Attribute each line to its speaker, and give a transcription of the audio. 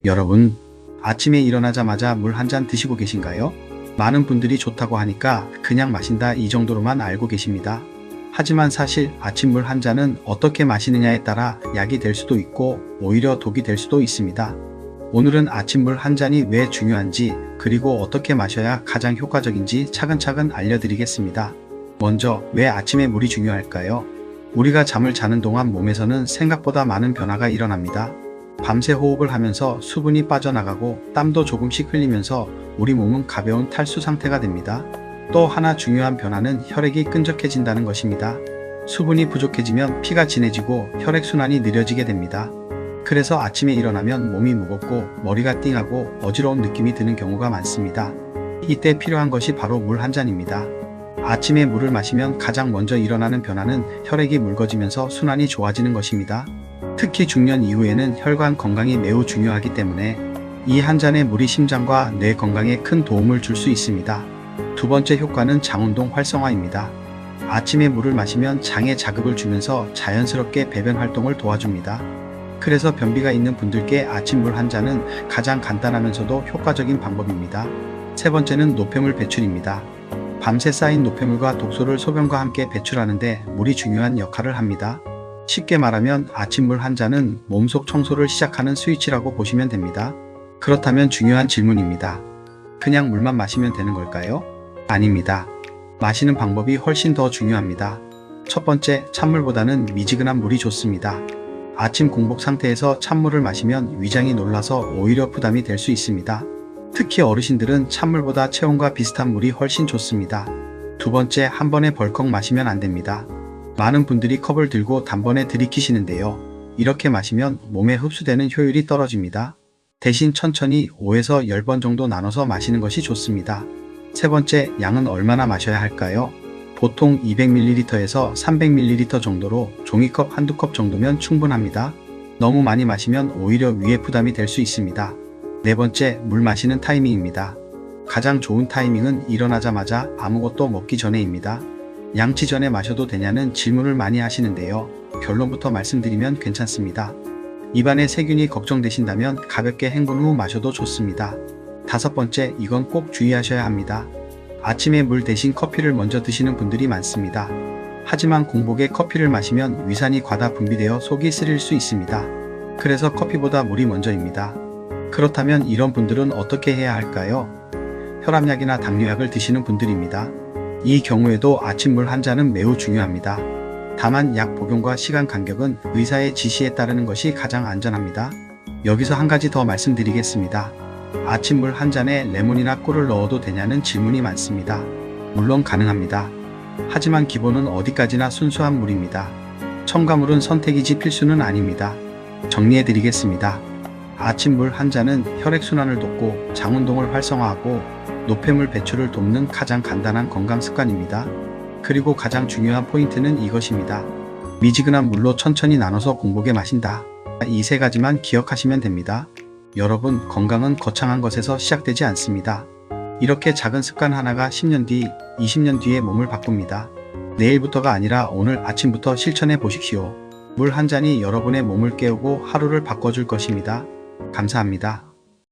Speaker 1: 여러분, 아침에 일어나자마자 물 한 잔 드시고 계신가요? 많은 분들이 좋다고 하니까 그냥 마신다 이 정도로만 알고 계십니다. 하지만 사실 아침 물 한 잔은 어떻게 마시느냐에 따라 약이 될 수도 있고 오히려 독이 될 수도 있습니다. 오늘은 아침 물 한 잔이 왜 중요한지 그리고 어떻게 마셔야 가장 효과적인지 차근차근 알려드리겠습니다. 먼저 왜 아침에 물이 중요할까요? 우리가 잠을 자는 동안 몸에서는 생각보다 많은 변화가 일어납니다. 밤새 호흡을 하면서 수분이 빠져나가고 땀도 조금씩 흘리면서 우리 몸은 가벼운 탈수 상태가 됩니다. 또 하나 중요한 변화는 혈액이 끈적해진다는 것입니다. 수분이 부족해지면 피가 진해지고 혈액순환이 느려지게 됩니다. 그래서 아침에 일어나면 몸이 무겁고 머리가 띵하고 어지러운 느낌이 드는 경우가 많습니다. 이때 필요한 것이 바로 물 한 잔입니다. 아침에 물을 마시면 가장 먼저 일어나는 변화는 혈액이 묽어지면서 순환이 좋아지는 것입니다. 특히 중년 이후에는 혈관 건강이 매우 중요하기 때문에 이 한 잔의 물이 심장과 뇌 건강에 큰 도움을 줄 수 있습니다. 두 번째 효과는 장운동 활성화입니다. 아침에 물을 마시면 장에 자극을 주면서 자연스럽게 배변 활동을 도와줍니다. 그래서 변비가 있는 분들께 아침 물 한 잔은 가장 간단하면서도 효과적인 방법입니다. 세 번째는 노폐물 배출입니다. 밤새 쌓인 노폐물과 독소를 소변과 함께 배출하는데 물이 중요한 역할을 합니다. 쉽게 말하면 아침 물 한 잔은 몸속 청소를 시작하는 스위치라고 보시면 됩니다. 그렇다면 중요한 질문입니다. 그냥 물만 마시면 되는 걸까요? 아닙니다. 마시는 방법이 훨씬 더 중요합니다. 첫 번째, 찬물보다는 미지근한 물이 좋습니다. 아침 공복 상태에서 찬물을 마시면 위장이 놀라서 오히려 부담이 될 수 있습니다. 특히 어르신들은 찬물보다 체온과 비슷한 물이 훨씬 좋습니다. 두 번째, 한 번에 벌컥 마시면 안 됩니다. 많은 분들이 컵을 들고 단번에 들이키시는데요. 이렇게 마시면 몸에 흡수되는 효율이 떨어집니다. 대신 천천히 5에서 10번 정도 나눠서 마시는 것이 좋습니다. 세 번째, 양은 얼마나 마셔야 할까요? 보통 200ml에서 300ml 정도로 종이컵 한두 컵 정도면 충분합니다. 너무 많이 마시면 오히려 위에 부담이 될 수 있습니다. 네 번째, 물 마시는 타이밍입니다. 가장 좋은 타이밍은 일어나자마자 아무것도 먹기 전에입니다. 양치 전에 마셔도 되냐는 질문을 많이 하시는데요. 결론부터 말씀드리면 괜찮습니다. 입안에 세균이 걱정되신다면 가볍게 헹군 후 마셔도 좋습니다. 다섯 번째, 이건 꼭 주의하셔야 합니다. 아침에 물 대신 커피를 먼저 드시는 분들이 많습니다. 하지만 공복에 커피를 마시면 위산이 과다 분비되어 속이 쓰릴 수 있습니다. 그래서 커피보다 물이 먼저입니다. 그렇다면 이런 분들은 어떻게 해야 할까요? 혈압약이나 당뇨약을 드시는 분들입니다. 이 경우에도 아침 물 한 잔은 매우 중요합니다. 다만 약 복용과 시간 간격은 의사의 지시에 따르는 것이 가장 안전합니다. 여기서 한 가지 더 말씀드리겠습니다. 아침 물 한 잔에 레몬이나 꿀을 넣어도 되냐는 질문이 많습니다. 물론 가능합니다. 하지만 기본은 어디까지나 순수한 물입니다. 첨가물은 선택이지 필수는 아닙니다. 정리해드리겠습니다. 아침 물 한 잔은 혈액순환을 돕고 장운동을 활성화하고 노폐물 배출을 돕는 가장 간단한 건강 습관입니다. 그리고 가장 중요한 포인트는 이것입니다. 미지근한 물로 천천히 나눠서 공복에 마신다. 이 세 가지만 기억하시면 됩니다. 여러분, 건강은 거창한 것에서 시작되지 않습니다. 이렇게 작은 습관 하나가 10년 뒤, 20년 뒤에 몸을 바꿉니다. 내일부터가 아니라 오늘 아침부터 실천해 보십시오. 물 한 잔이 여러분의 몸을 깨우고 하루를 바꿔줄 것입니다. 감사합니다.